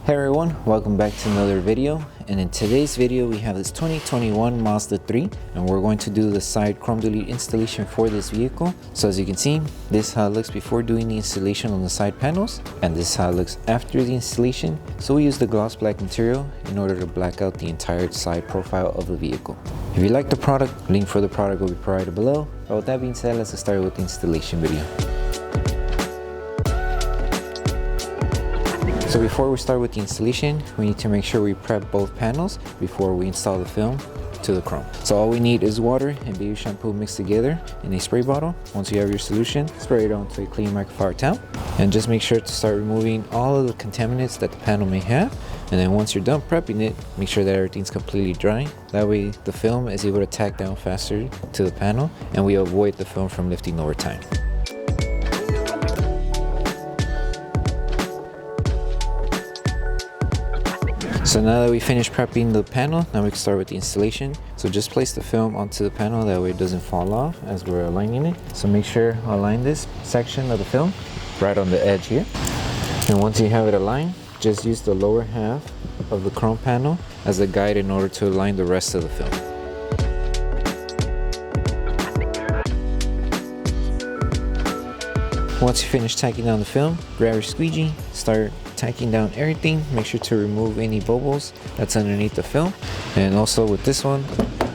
Hey everyone, welcome back to another video, and in today's video we have this 2021 Mazda 3 and we're going to do the side chrome delete installation for this vehicle. So as you can see, this is how it looks before doing the installation on the side panels, and this is how it looks after the installation. So we use the gloss black material in order to black out the entire side profile of the vehicle. If you like the product, link for the product will be provided below. But with that being said, let's get started with the installation video. So before we start with the installation, we need to make sure we prep both panels before we install the film to the chrome. So all we need is water and baby shampoo mixed together in a spray bottle. Once you have your solution, spray it onto a clean microfiber towel and just make sure to start removing all of the contaminants that the panel may have. And then once you're done prepping it, make sure that everything's completely dry. That way the film is able to tack down faster to the panel and we avoid the film from lifting over time. So now that we finished prepping the panel, now we can start with the installation. So just place the film onto the panel, that way it doesn't fall off as we're aligning it. So make sure to align this section of the film right on the edge here. And once you have it aligned, just use the lower half of the chrome panel as a guide in order to align the rest of the film. Once you finish tacking down the film, grab your squeegee, start tacking down everything. Make sure to remove any bubbles that's underneath the film. And also with this one,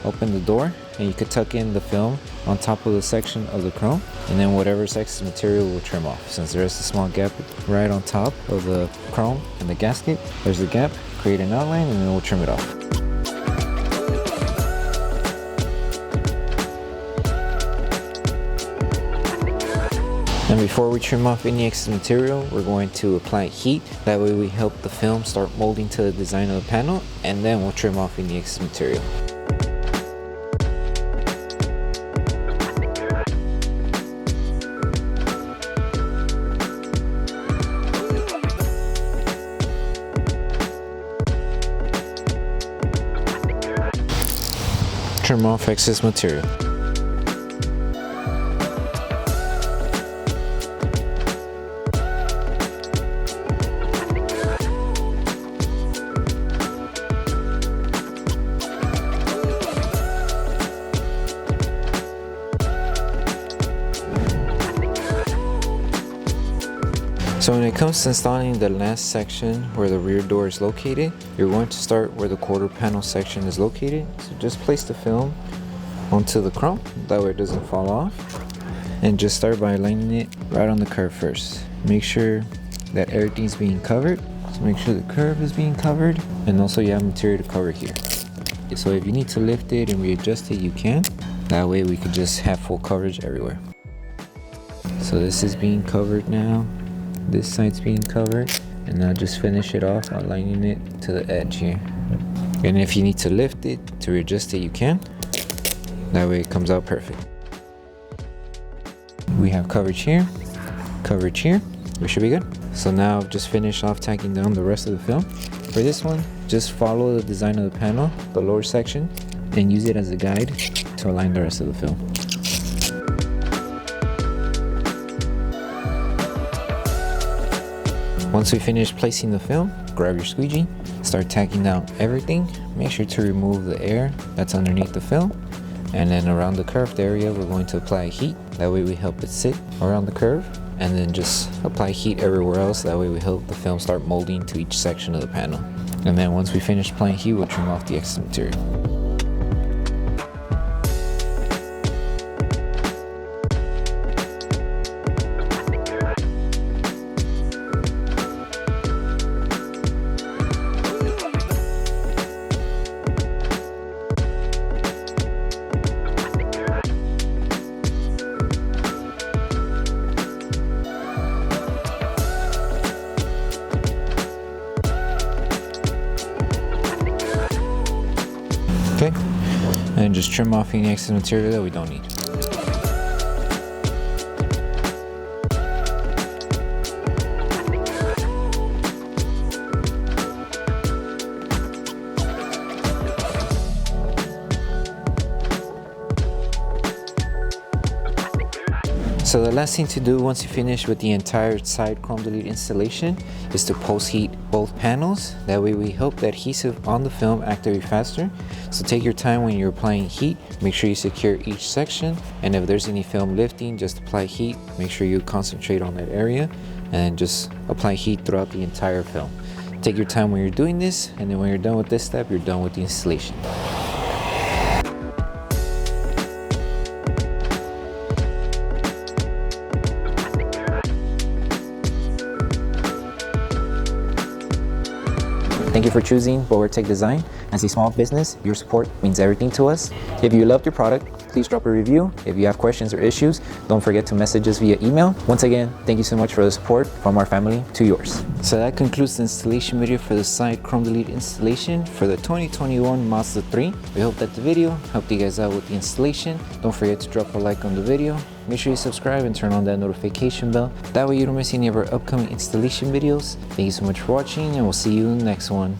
open the door and you could tuck in the film on top of the section of the chrome, and then whatever excess material will trim off. Since there is a small gap right on top of the chrome and the gasket, there's a gap, create an outline, and then we'll trim it off. And before we trim off any excess material, we're going to apply heat. That way we help the film start molding to the design of the panel, and then we'll trim off any excess material. Trim off excess material. So when it comes to installing the last section where the rear door is located, you're going to start where the quarter panel section is located. So just place the film onto the chrome, that way it doesn't fall off. And just start by aligning it right on the curve first. Make sure that everything's being covered. So make sure the curve is being covered, and also you have material to cover here. So if you need to lift it and readjust it, you can. That way we could just have full coverage everywhere. So this is being covered now. This side's being covered, and now just finish it off, aligning it to the edge here. And if you need to lift it to readjust it, you can. That way it comes out perfect. We have coverage here, we should be good. So now just finish off tacking down the rest of the film. For this one, just follow the design of the panel, the lower section, and use it as a guide to align the rest of the film. Once we finish placing the film, grab your squeegee, start tacking down everything. Make sure to remove the air that's underneath the film. And then around the curved area, we're going to apply heat. That way we help it sit around the curve. And then just apply heat everywhere else. That way we help the film start molding to each section of the panel. And then once we finish applying heat, we'll trim off the excess material. Okay, and just trim off any excess material that we don't need. So the last thing to do once you finish with the entire side chrome delete installation is to post heat both panels. That way we help the adhesive on the film activate faster. So take your time when you're applying heat, make sure you secure each section, and if there's any film lifting, just apply heat. Make sure you concentrate on that area and just apply heat throughout the entire film. Take your time when you're doing this, and then when you're done with this step, you're done with the installation. Thank you for choosing Bogar Tech Design. As a small business, your support means everything to us. If you loved your product, please drop a review. If you have questions or issues, don't forget to message us via email. Once again, thank you so much for the support from our family to yours. So that concludes the installation video for the side chrome delete installation for the 2021 Mazda 3. We hope that the video helped you guys out with the installation. Don't forget to drop a like on the video. Make sure you subscribe and turn on that notification bell. That way you don't miss any of our upcoming installation videos. Thank you so much for watching, and we'll see you in the next one.